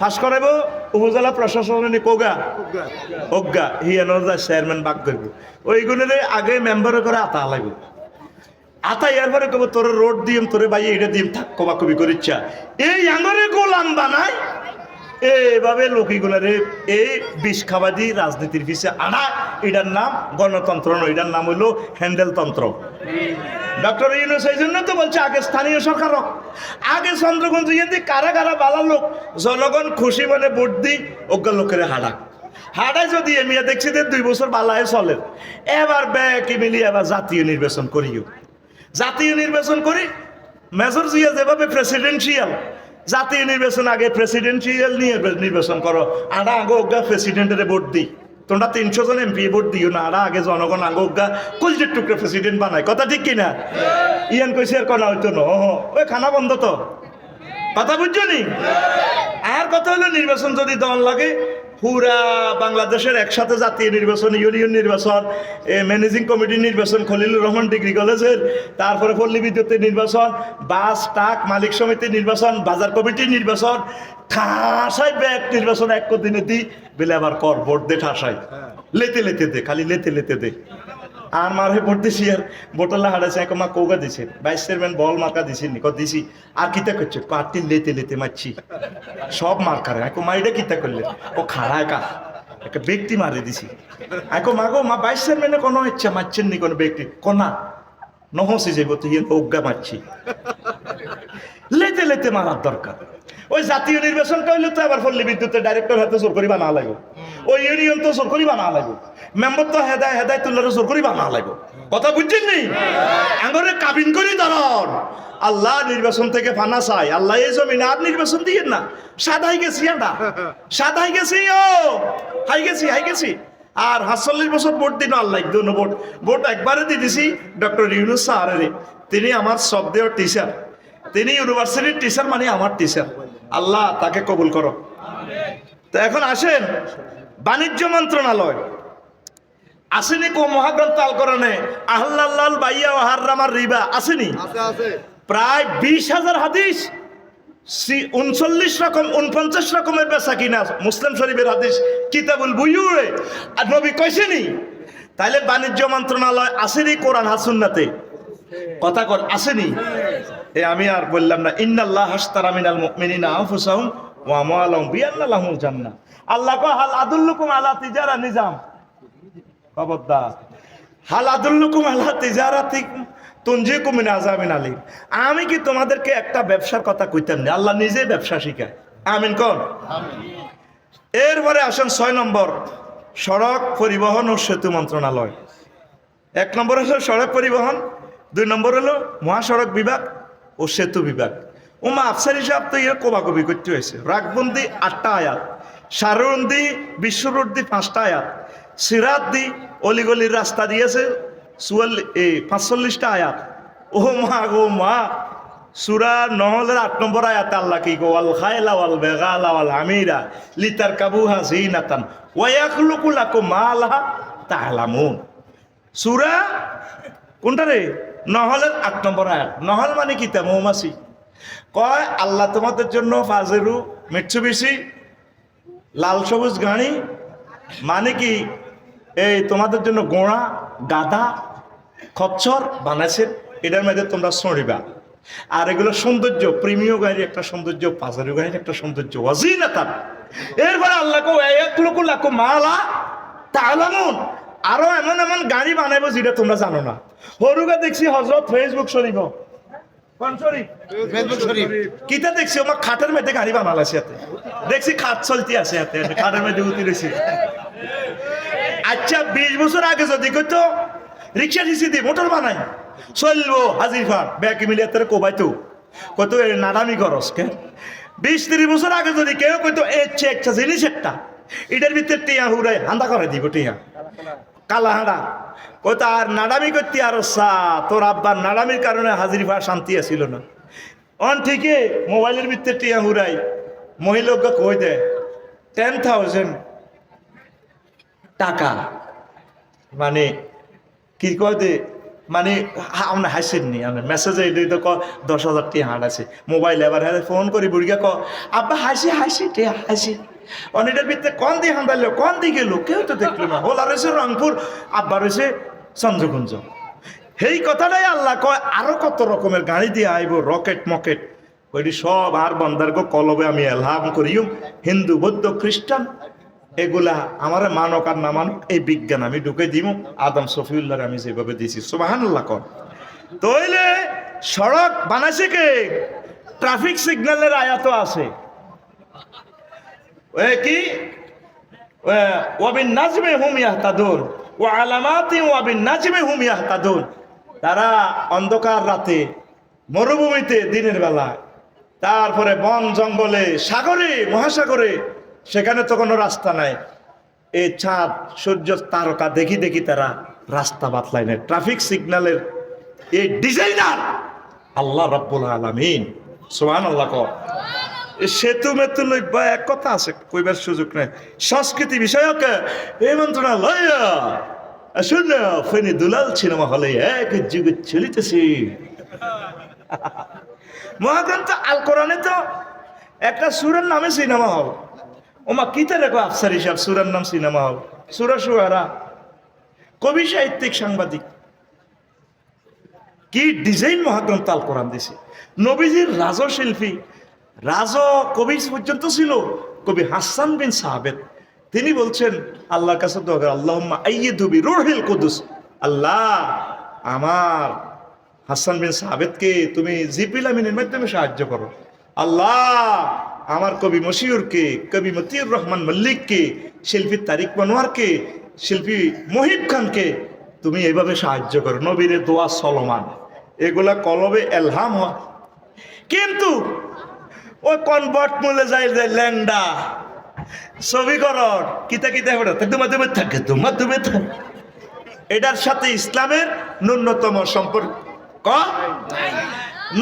ফাঁস করাইব উপজেলা প্রশাসনে কোগা অজ্ঞা হিয়ানোর চেয়ারম্যান বাক করব ওইগুলোরে আগে মেম্বার করে আতা লাগবে আতা এরপরে কব তোর রোড দিম তোরে ভাই এটা দিম থাক কবা কবি করিচ্ছা এই আঙরে গোলাম বানায় এইভাবে লোকগুলারে এই বিষ খাবাদি রাজনীতির পিছে আনা এটার নাম গণতন্ত্র নয়, এটার নাম হইল হ্যান্ডেলতন্ত্র। ডক্টর ইউনূস এই জন্য তো বলছে আগে স্থানীয় সরকার হোক, আগে চন্দ্রগঞ্জ যদি কারা কারা বালা লোক জনগণ খুশি মানে ভোট দিই অজ্ঞা লোকের হাডাক হাডায় যদি এমিয়া দেখছি যে 2 বছর বালায় চলে এবার ব্যাকি মিলি এবার জাতীয় নির্বাচন করিও, জাতীয় নির্বাচন করি মেজর জিয়া যেভাবে প্রেসিডেন্সিয়াল জাতীয় নির্বাচন আগে প্রেসিডেন্সিয়াল নিয়ে নির্বাচন করো আড়া আগে অজ্ঞা প্রেসিডেন্টের ভোট দিই তোমরা 300 জন এমপি ভোট দিও না আড়া আগে জনগণ আগে অজ্ঞা কলজের টুকরে প্রেসিডেন্ট বানায় কথা ঠিক কিনা ইয়ান কইছে আর কনা হইতো না ওই খানা বন্ধ তো কথা বুঝছো নি আর কথা হলো নির্বাচন যদি দল লাগে পুরা বাংলাদেশের একসাথে জাতীয় নির্বাচন ইউনিয়ন নির্বাচন ম্যানেজিং কমিটির নির্বাচন খলিলুর রহমান ডিগ্রি কলেজের তারপরে পল্লী বিদ্যুতের নির্বাচন বাস ট্রাক মালিক সমিতির নির্বাচন বাজার কমিটির নির্বাচন ঠাসায় ব্যাগ নির্বাচন এক দিনে দি বেলে আবার কর ভোট দে ঠাসায় লেতে লেতে দে খালি লেতে লেতে দে আর মারে ভোট দিছি আর বোতলা হারাইছে এক মা কৌগা দিছে ভাইস চেয়ারম্যান বল মার্কা দিছি নি দিছি আর কিতা করছে পার্টি লেতে লেতে মারছি সব মার্কারে এক মা এটা কিতা করলে ও খাড়ায় কা একটা ব্যক্তি মারে দিছি এক মাগো মা ভাইস চেয়ারম্যানে কোনো ইচ্ছা মারছেন নি কোনো ব্যক্তি কোনা নহসি যাইব তুই অজ্ঞা মারছি লেতে লেতে মারার দরকার ওই জাতীয় নির্বাচনটা হইলে তো আবার পল্লী বিদ্যুতের ডাইরেক্টর হাতে জোর করিবা না লাগবে ওই ইউনিয়ন তো জোর করিবা না লাগবে মেম্বার তো হেদায় তুল্লারে জোর করিবা না লাগবে কথা বুঝছেন নি আঙ্গরে কাবিন করি ধরন আল্লাহ নির্বাচন থেকে ফানা চাই আল্লাহ এই জমিন আর নির্বাচন দিয়ে না সাদাই গেছি আমরা সাদাই গেছি হাই গেছি আর ৪৭ বছর ভোট দিন আল্লাহ দুনো ভোট একবারে দিয়ে দিছি ডক্টর ইউনূস স্যারের তিনি আমার শব্দের টিচার তিনি ইউনিভার্সিটির টিচার মানে আমার টিচার আল্লাহ তাকে কবুল করো। তো এখন আসেন বাণিজ্য মন্ত্রণালয় আসেনি কো মহাগ্রন্থ আল কোরআনে আহলাল বাইয়া ওয়া হারামার রিবা আসেনি প্রায় ২০,০০০ হাদিস 49 রকমের বেচা কিনা মুসলিম শরীফের হাদিস কিতাবুল বুয়ুয়ে আর নবী কইছেনি তাইলে বাণিজ্য মন্ত্রণালয় আসেনি কোরআন হাসুন্নাতে কথা কর আসেনি আমি আর বললাম না ইন্নাল্লাহ হাশতারা মিনাল মুমিনিনা আনফুসাহুম ওয়া আমওয়ালাহুম বিআন্না লাহুমুল জান্নাহ আল্লাহ কয় হাল আদুল্লুকুম আলা তিজারা নিজাম খবরদার হাল আদুল্লুকুম আলা তিজারাতিকুম তুনজিকুম মিন আযাবিন আলীম আমি কি তোমাদেরকে একটা ব্যবসার কথা কইতাম না আল্লাহ নিজেই ব্যবসা শিখায় আমিন কোন আমিন। এরপরে আসেন 6 নম্বর সড়ক পরিবহন ও সেতু মন্ত্রণালয় 1 নম্বর হলো সড়ক পরিবহন 2 নম্বর হলো মহাসড়ক বিভাগ ও সেতু বিভাগ ওমা আফসার হিসাব তো ইয়ে কোবাকবি করতে হয়েছে রাগবন্দি 8টা আয়াত সারুন্দি বিশ্বরুদ্দি 5টা আয়াত সিরাত দি অলিগলির রাস্তা দিয়েছে 45টা আয়াত ও মা সূরা নহলের 8 নম্বর আয়াত আল্লাহ কি গো ওয়াল খায়লা ওয়াল বাগালা ওয়াল হামিরা লিতারকাবুহা জিনাতান ওয়া ইয়াখলুকু লাকুম মা লা তা'লামুন সূরা কোনটা রে নহলের 8 নম্বর আয়াত নহল মানে কি তা মৌমাছি কয় আল্লাহ তোমাদের জন্য ফাজেরু মিৎসুবিশি লাল সবুজ গাড়ি মানে কি এই তোমাদের জন্য গোড়া গাধা খচ্চর বানাইছেন এটার মধ্যে তোমরা চড়িবা আর এগুলো সৌন্দর্য প্রেমীয় গাড়ির একটা সৌন্দর্য পাজারু গাড়ির একটা সৌন্দর্য ওয়াজিনাতান এরপরে আল্লাহ কো ইয়াকলুকু লাকুম মা লা তা'লামুন আরো এমন এমন গাড়ি বানাইবো যেটা তোমরা জানো না হরুগা দেখছি হযরত ফেসবুক শরীফ কোন শরীফ ফেসবুক শরীফ কিতা দেখছি আমার খাটের মধ্যে গাড়ি বানালাছে এতে দেখছি খাট চলতি আছে এতে খাটের মধ্যে উতিরেছি আচ্ছা 20 বছর আগে যদি কইতো রিকশা দিছি দি মোটর বানাই চলবো হাজির ফার ব্যাকি মিলিয়ে তোর কোবাইতো কত নারামি করস কে 20-30 বছর আগে যদি কেউ কইতো এচ্ছে একটা জিনিস একটা এটার ভিতরে টিয়া হুরাই হান্দা করে দিব টিয়া কালা হাঁড়া কত আর নাড়ামি করতে আর তোর আব্বার নাড়ামির কারণে হাজির ফার শান্তি আসিল না অন ঠিকই মোবাইলের ভিতরে টিয়া হুরাই মহিলাকে কই দেয় 10,000 টাকা মানে কি কয় দে মানে আমরা হাসির নি আমি মেসেজে এই তো 10,000 টি হাট আছে মোবাইল এবার ফোন করি বুড়িয়া ক আব্বা হাসি হাসি টি হাসি অনেকটার ভিতরে কন দিয়ে হাঁদাইলো কন দিয়ে গেল কেউ তো দেখলো না হোলা রয়েছে রংপুর আব্বা রয়েছে চন্দ্রকুঞ্জ এই কথাটাই আল্লাহ কয় আরো কত রকমের গাড়ি দিয়ে আইব রকেট মকেট ওইটি সব আর বন্দার্গ কলবে আমি এলহাম করিম হিন্দু বৌদ্ধ খ্রিস্টান এগুলা আমার মানক আর না মানক এই বিজ্ঞান আমি ঢুকে দিব আদম শফিউল্লাহ আমি যেভাবে দিছি সুবহানাল্লাহ কর তইলে সড়ক বানাইছে কে ট্রাফিক সিগন্যালের আয়াত আছে ওই কি ওয়াবিন নাজমে হুম ইয়াহতাদুন ওয়া আলামাতি ওয়াবিন নাজমে হুম ইয়াহতাদুন তারা অন্ধকার রাতে মরুভূমিতে দিনের বেলা তারপরে বন জঙ্গলে সাগরে মহাসাগরে সেখানে তো কোনো রাস্তা নাই এই চাঁদ সূর্য তারকা দেখি দেখি তারা রাস্তা বাতলাই নেয় ট্রাফিক সিগন্যালের এই ডিজাইনার আল্লাহ রাব্বুল আলামিন সুবহানাল্লাহ কও সেতু মেতু লইবা এক কথা আছে কইবার সুযোগ নাই সংস্কৃতি বিষয়ক এই মন্ত্রণালয় শুন ফেনী দুলাল সিনেমা হলে এক যুগে চলিতেছে মহাগ্রন্থ আল কোরআনে তো একটা সূরার নামে সিনেমা হল ওমা কিতে রেখো আফসার হিসাব সূরার নাম সিনেমা হল সূরা শুআরা কবি সাহিত্যিক সাংবাদিক কি ডিজাইন মহাগ্রন্থ আল কোরআন দিছে নবীজির রাজশিল্পী রাজ কবি পর্যন্ত ছিল কবি হাসান বিন সাহাবেদ তিনি বলছেন আল্লাহর কাছে দোয়া করে আল্লাহুম্মা আইয়িদু বিরূহিল কুদুস আল্লাহ আমার হাসান বিন সাহাবেদকে তুমি জিবরিল আমিনের মাধ্যমে সাহায্য করো আল্লাহ আমার কবি মশিউরকে কবি মতিউর রহমান মল্লিককে শিল্পী তারিক মনোয়ারকে শিল্পী মহিব খানকে তুমি এইভাবে সাহায্য করো নবীরে দোয়া চলমান এগুলা কলবে এলহাম হয় কিন্তু ওই কনভার্ট মূলে যাই যায় ল্যাংডা ছবি করর কিতা কিতা হবে তোমার তুমি থাকে তোমার তুমি এটার সাথে ইসলামের ন্যূনতম সম্পর্ক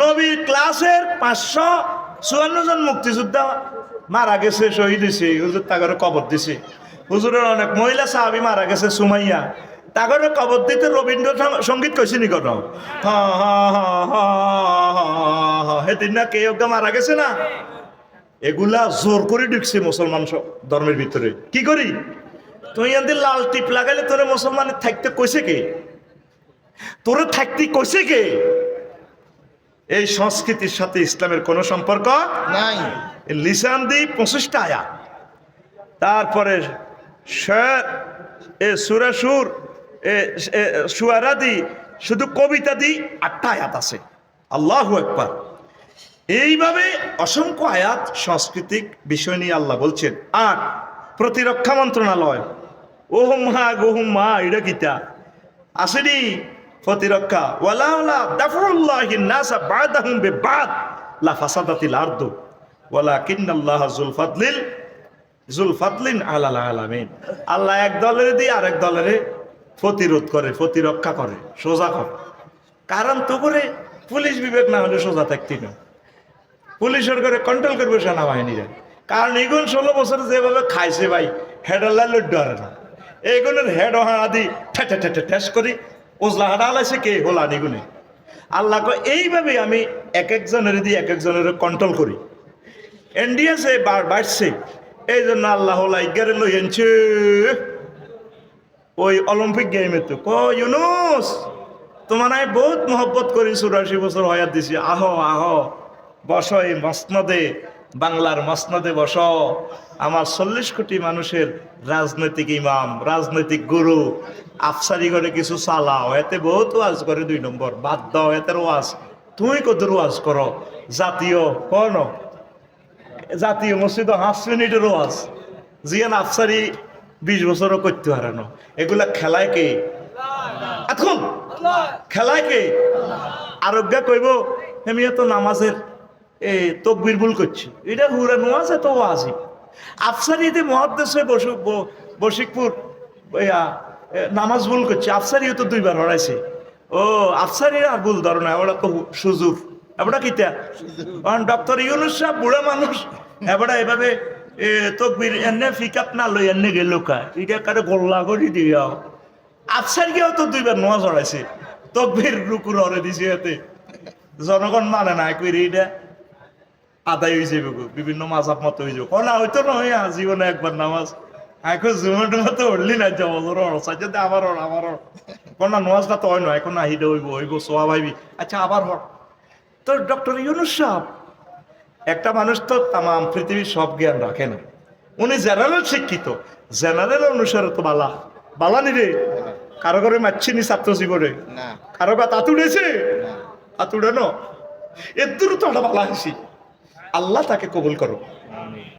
নবীর ক্লাসের 554 জন মুক্তিযোদ্ধা মারা গেছে শহীদ হয়েছে হুজুর তাগরে কবর দিছে হুজুরের অনেক মহিলা সাহাবী মারা গেছে সুমাইয়া তাগরে কবর দিতে রবীন্দ্র সঙ্গীত কইছে নি কোন হেদিন না কে মারা গেছে না এগুলা জোর করে ঢুকছে মুসলমান ধর্মের ভিতরে কি করি তুই এদের লাল টিপ লাগাইলে তোরে মুসলমানের থাকতে কইছে কে তোরে থাকতে কইছে কে এই সংস্কৃতির সাথে ইসলামের কোনো সম্পর্ক নাই লিসান দি 25টা আয়াত তারপরে সূরা সুর শুআরা দি শুধু কবিতা দি 8টা আয়াত আছে আল্লাহু আকবার এইভাবে অসংখ্য আয়াত সাংস্কৃতিক বিষয় নিয়ে আল্লাহ বলছেন আর প্রতিরক্ষা মন্ত্রণালয় ওহম হা গোহম মা এটা কিতা আসেনি প্রতিরক্ষা ওয়ালা দাফুল্লাহিন নাসা বাদাহুম বিবাদ লা ফাসাদাতিল আরদু ওয়ালাকিন্নাল্লাহা যুল ফাদলিন আলাল আলামিন আল্লাহ এক দলের দিয়ে আরেক দলের প্রতিরোধ করে প্রতিরক্ষা করে সোজা করে কারণ তো করে পুলিশ বিবেক না হলে সোজা থাকতি না পুলিশের করে কন্ট্রোল করবে সেনাবাহিনীরা কারণ এগুন 16 বছর যেভাবে খাইছে ভাই হেডাল্লা লড্ডু আর না এগুনের হেড হাড়াদি ঠেস করি ওজলা হাড়া লাইছে কে হোলা নিগুনে আল্লাহ এইভাবে আমি এক একজনের দিয়ে এক একজনের কন্ট্রোল করি ইন্ডিয়া সে বাড়ছে এই জন্য আল্লাহ ইগারে লই আনছে ওই অলিম্পিক গেমে তো ইউনুস তোমার আমি বহুত মহব্বত করি 84 বছর হয়াত দিছি আহ আহ বস এই মসনদে বাংলার মসনদে বস আমার 40 কোটি মানুষের রাজনৈতিক ইমাম রাজনৈতিক গুরু আফসারি করে কিছু চালাও এতে বহুত ওয়াজ করে 2 নম্বর বাদ দাও এতে ওয়াজ তুমি কত ওয়াজ করো জাতীয় কোন জাতীয় মসজিদ 5 মিনিটের ওয়াজ জিয়ান আফসারি 20 বছরও করতে হারানো এগুলা খেলায় কে এখন খেলায় কে আরোগ্য কইব হেমিয়া তো নামাজের তকবির ভুল করছি এটা হুরা নোয়াজ এত ওয়াজিব আফসারিতে মহাদ্দেশে বশিকপুর নামাজ ভুল করছে আফসারিও তো 2 বার হরাইছে ও আফসারি আর ভুল ধরো না ওরা তো সুজুর এবার কিতা ডক্টর ইউনুস সাহেব বুড়া মানুষ এবার এভাবে তকবির এনে ফিকাপ না লই এনে গেল কা এটা কারে গোল্লা করে দিও আফসারিকেও তো 2 বার নোয়াজ হরাইছে তকবীর রুকুর হরে দিছি এতে জনগণ মানে না কই এইটা আদায় হয়ে যাবে গো, বিভিন্ন মাজাব মতো হয়ে যাবে না হয়তো নয় জীবনে একবার নামাজ এখন জুমের মতো উঠলি না জবর সাথে আবার আমার কোন নামাজটা তো হয় না এখন আহিদা হইব সোয়া ভাইবি আচ্ছা আবার হর। তো ডক্টর ইউনুস সাহেব একটা মানুষ তো তাম পৃথিবীর সব জ্ঞান রাখে না, উনি জেনারেল শিক্ষিত, জেনারেল অনুসারে তো বালা বালা নি রে, কারো করে মারছিনি ছাত্র জীবনে, কারো বা তাতুড়েছে তাতুড়ানো এর দূর তো একটা বালা হাসি, আল্লাহ তাকে কবুল করো।